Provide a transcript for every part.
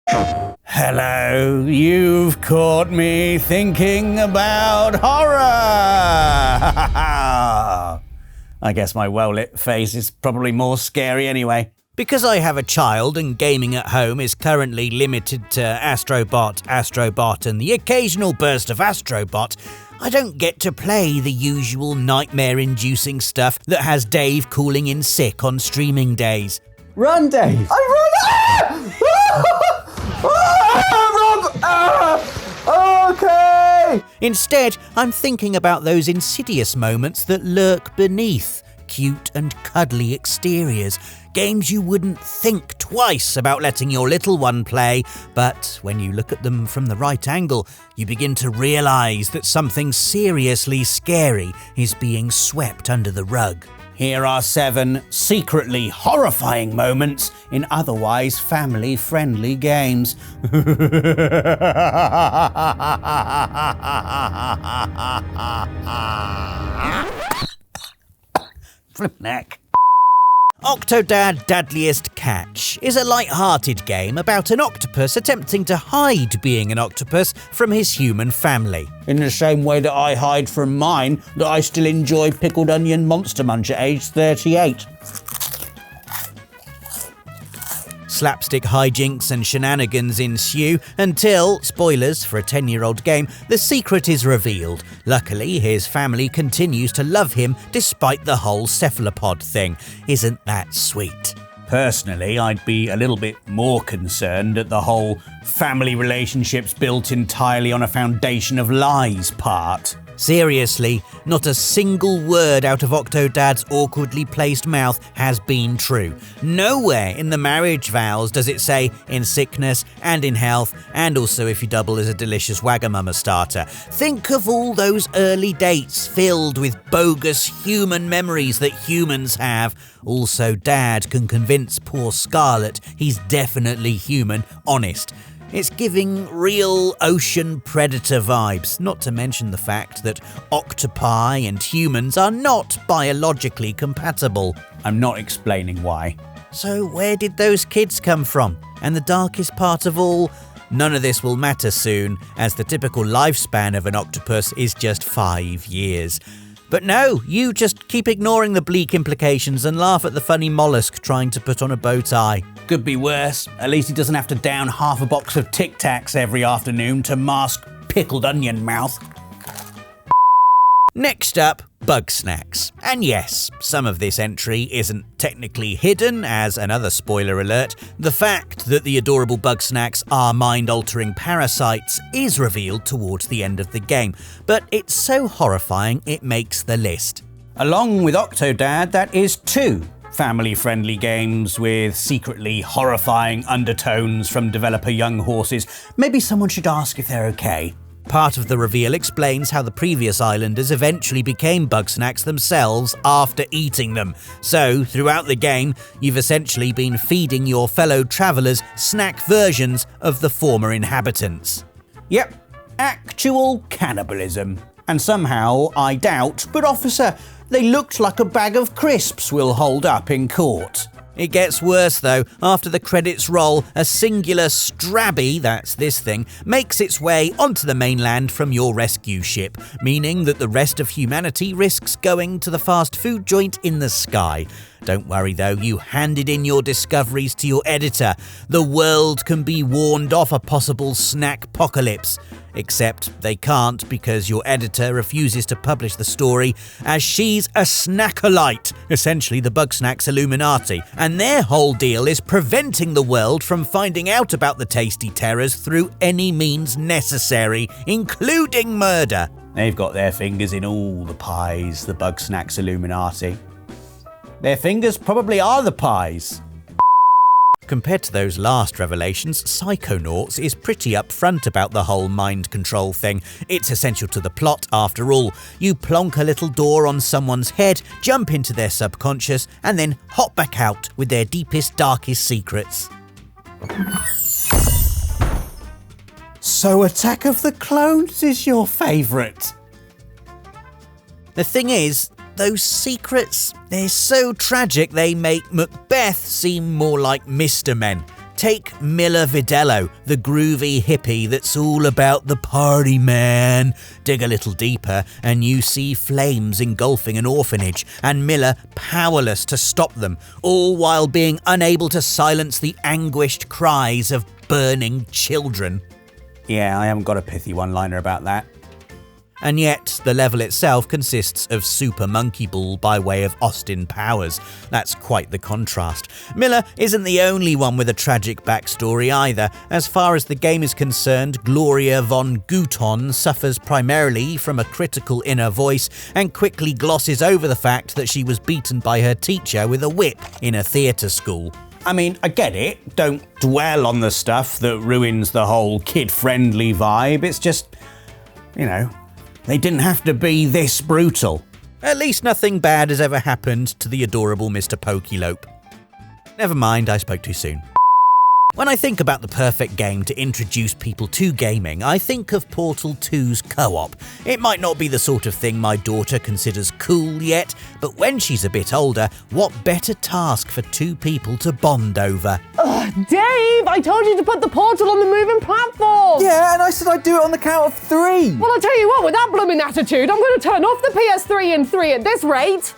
Hello, you've caught me thinking about horror! I guess my well-lit face is probably more scary anyway. Because I have a child and gaming at home is currently limited to Astrobot and the occasional burst of Astrobot, I don't get to play the usual nightmare-inducing stuff that has Dave calling in sick on streaming days. Run, Dave! Okay! Instead, I'm thinking about those insidious moments that lurk beneath cute and cuddly exteriors. Games you wouldn't think twice about letting your little one play, but when you look at them from the right angle, you begin to realise that something seriously scary is being swept under the rug. Here are 7 secretly horrifying moments in otherwise family-friendly games. Flip neck. Octodad Dadliest Catch is a light-hearted game about an octopus attempting to hide being an octopus from his human family. In the same way that I hide from mine, that I still enjoy pickled onion Monster Munch at age 38. Slapstick hijinks and shenanigans ensue until, spoilers for a 10-year-old game, the secret is revealed. Luckily, his family continues to love him despite the whole cephalopod thing. Isn't that sweet? Personally, I'd be a little bit more concerned at the whole family relationships built entirely on a foundation of lies part. Seriously, not a single word out of Octodad's awkwardly placed mouth has been true. Nowhere in the marriage vows does it say in sickness and in health, and also if you double as a delicious Wagamama starter. Think of all those early dates filled with bogus human memories that humans have. Also, Dad can convince poor Scarlet he's definitely human, honest. It's giving real ocean predator vibes, not to mention the fact that octopi and humans are not biologically compatible. I'm not explaining why. So where did those kids come from? And the darkest part of all, none of this will matter soon, as the typical lifespan of an octopus is just 5 years. But no, you just keep ignoring the bleak implications and laugh at the funny mollusk trying to put on a bow tie. Could be worse. At least he doesn't have to down half a box of Tic Tacs every afternoon to mask pickled onion mouth. Next up, bug snacks. And yes, some of this entry isn't technically hidden, as another spoiler alert, the fact that the adorable bug snacks are mind-altering parasites is revealed towards the end of the game, but it's so horrifying it makes the list. Along with Octodad, that is 2 family-friendly games with secretly horrifying undertones from developer Young Horses. Maybe someone should ask if they're okay. Part of the reveal explains how the previous islanders eventually became bug snacks themselves after eating them. So, throughout the game, you've essentially been feeding your fellow travellers snack versions of the former inhabitants. Yep, actual cannibalism. And somehow, I doubt, but officer, they looked like a bag of crisps we'll hold up in court. It gets worse though. After the credits roll, a singular strabby, that's this thing, makes its way onto the mainland from your rescue ship, meaning that the rest of humanity risks going to the fast food joint in the sky. Don't worry though, you handed in your discoveries to your editor. The world can be warned off a possible snack-pocalypse. Except they can't because your editor refuses to publish the story as she's a snackolite, essentially the Bugsnax Illuminati, and their whole deal is preventing the world from finding out about the tasty terrors through any means necessary, including murder. They've got their fingers in all the pies, the Bugsnax Illuminati. Their fingers probably are the pies. Compared to those last revelations, Psychonauts is pretty upfront about the whole mind control thing. It's essential to the plot, after all. You plonk a little door on someone's head, jump into their subconscious, and then hop back out with their deepest, darkest secrets. So Attack of the Clones is your favourite? The thing is, those secrets, they're so tragic they make Macbeth seem more like Mr. Men. Take Miller Vidello, the groovy hippie that's all about the party, man. Dig a little deeper and you see flames engulfing an orphanage and Miller powerless to stop them, all while being unable to silence the anguished cries of burning children. Yeah, I haven't got a pithy one-liner about that. And yet, the level itself consists of Super Monkey Ball by way of Austin Powers. That's quite the contrast. Miller isn't the only one with a tragic backstory either. As far as the game is concerned, Gloria von Guton suffers primarily from a critical inner voice and quickly glosses over the fact that she was beaten by her teacher with a whip in a theatre school. I mean, I get it. Don't dwell on the stuff that ruins the whole kid-friendly vibe. It's just, they didn't have to be this brutal. At least nothing bad has ever happened to the adorable Mr. Pokelope. Never mind, I spoke too soon. When I think about the perfect game to introduce people to gaming, I think of Portal 2's co-op. It might not be the sort of thing my daughter considers cool yet, but when she's a bit older, what better task for two people to bond over? Ugh, Dave, I told you to put the Portal on the moving platform! Yeah, and I said I'd do it on the count of 3. Well, I'll tell you what, with that blooming attitude, I'm going to turn off the PS3 in 3 at this rate.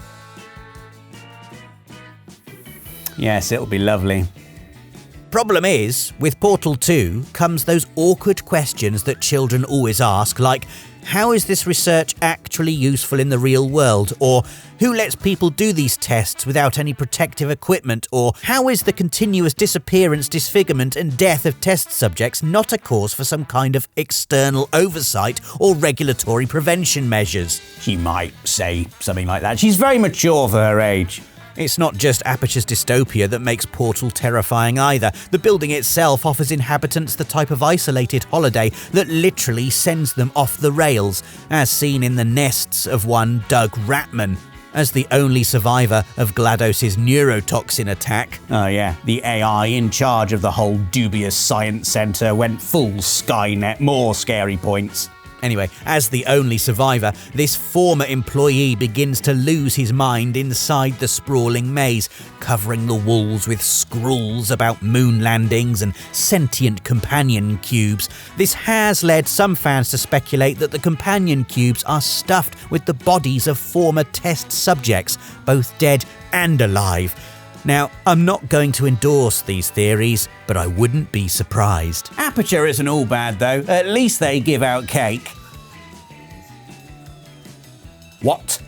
Yes, it'll be lovely. Problem is, with Portal 2 comes those awkward questions that children always ask, like, how is this research actually useful in the real world? Or who lets people do these tests without any protective equipment? Or how is the continuous disappearance, disfigurement and death of test subjects not a cause for some kind of external oversight or regulatory prevention measures? She might say something like that. She's very mature for her age. It's not just Aperture's dystopia that makes Portal terrifying either. The building itself offers inhabitants the type of isolated holiday that literally sends them off the rails, as seen in the nests of one Doug Ratman. As the only survivor of GLaDOS' neurotoxin attack. Oh yeah, the AI in charge of the whole dubious science centre went full Skynet, more scary points. Anyway, as the only survivor, this former employee begins to lose his mind inside the sprawling maze, covering the walls with scrawls about moon landings and sentient companion cubes. This has led some fans to speculate that the companion cubes are stuffed with the bodies of former test subjects, both dead and alive. Now, I'm not going to endorse these theories, but I wouldn't be surprised. Aperture isn't all bad though, at least they give out cake. What?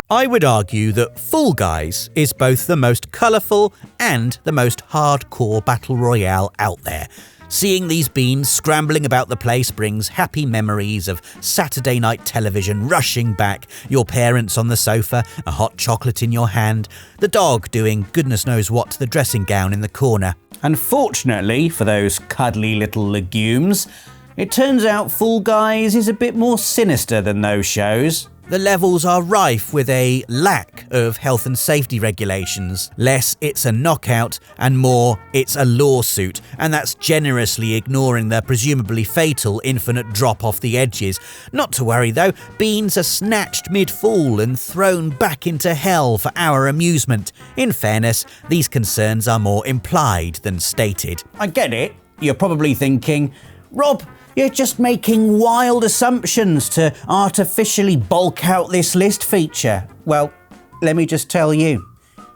I would argue that Fall Guys is both the most colourful and the most hardcore battle royale out there. Seeing these beans scrambling about the place brings happy memories of Saturday night television rushing back, your parents on the sofa, a hot chocolate in your hand, the dog doing goodness knows what to the dressing gown in the corner. Unfortunately for those cuddly little legumes, it turns out Fall Guys is a bit more sinister than those shows. The levels are rife with a lack of health and safety regulations. Less it's a knockout and more it's a lawsuit, and that's generously ignoring the presumably fatal infinite drop off the edges. Not to worry though, beans are snatched mid-fall and thrown back into hell for our amusement. In fairness, these concerns are more implied than stated. I get it, you're probably thinking, Rob, you're just making wild assumptions to artificially bulk out this list feature. Well, let me just tell you,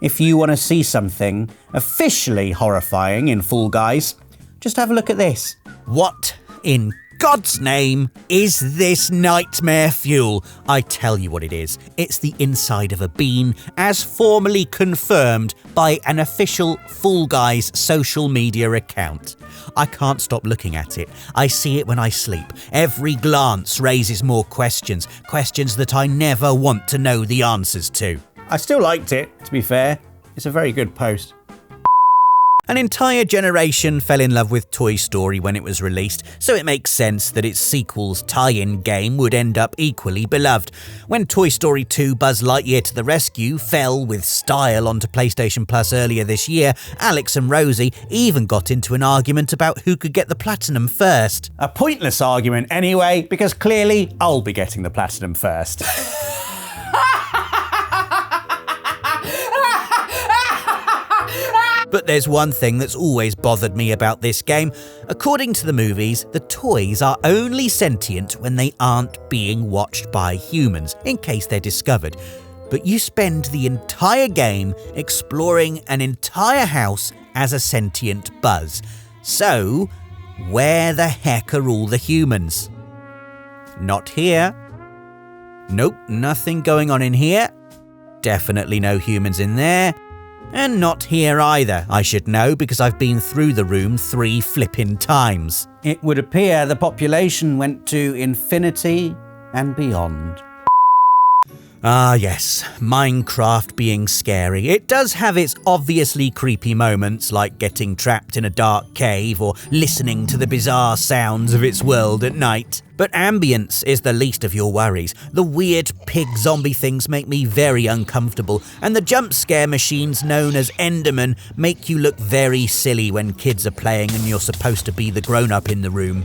if you want to see something officially horrifying in Fall Guys, just have a look at this. What in God's name is this nightmare fuel? I tell you what it is. It's the inside of a bean, as formally confirmed by an official Fall Guys social media account. I can't stop looking at it. I see it when I sleep. Every glance raises more questions that I never want to know the answers to. I still liked it, to be fair. It's a very good post. An entire generation fell in love with Toy Story when it was released, so it makes sense that its sequel's tie-in game would end up equally beloved. When Toy Story 2 Buzz Lightyear to the Rescue fell with style onto PlayStation Plus earlier this year, Alex and Rosie even got into an argument about who could get the platinum first. A pointless argument anyway, because clearly I'll be getting the platinum first. But there's one thing that's always bothered me about this game. According to the movies, the toys are only sentient when they aren't being watched by humans, in case they're discovered. But you spend the entire game exploring an entire house as a sentient buzz. So, where the heck are all the humans? Not here. Nope, nothing going on in here. Definitely no humans in there. And not here either, I should know, because I've been through the room 3 flipping times. It would appear the population went to infinity and beyond. Ah yes, Minecraft being scary. It does have its obviously creepy moments, like getting trapped in a dark cave or listening to the bizarre sounds of its world at night. But ambience is the least of your worries. The weird pig zombie things make me very uncomfortable, and the jump scare machines known as Enderman make you look very silly when kids are playing and you're supposed to be the grown-up in the room.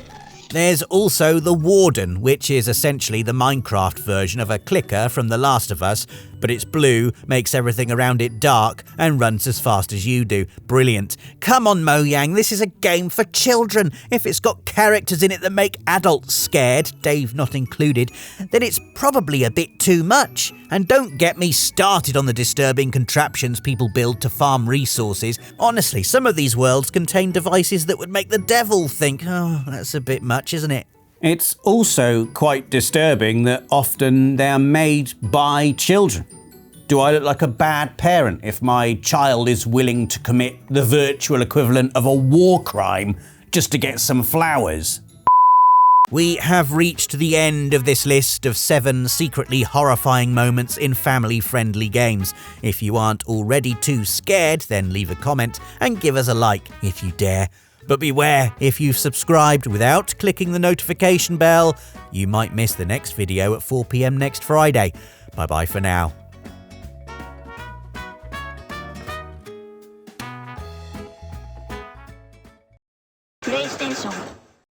There's also the Warden, which is essentially the Minecraft version of a clicker from The Last of Us, but it's blue, makes everything around it dark, and runs as fast as you do. Brilliant. Come on, Mojang, this is a game for children. If it's got characters in it that make adults scared, Dave not included, then it's probably a bit too much. And don't get me started on the disturbing contraptions people build to farm resources. Honestly, some of these worlds contain devices that would make the devil think, oh, that's a bit much, isn't it? It's also quite disturbing that often they are made by children. Do I look like a bad parent if my child is willing to commit the virtual equivalent of a war crime just to get some flowers? We have reached the end of this list of 7 secretly horrifying moments in family-friendly games. If you aren't already too scared, then leave a comment and give us a like if you dare. But beware, if you've subscribed without clicking the notification bell, you might miss the next video at 4 PM next Friday. Bye-bye for now. PlayStation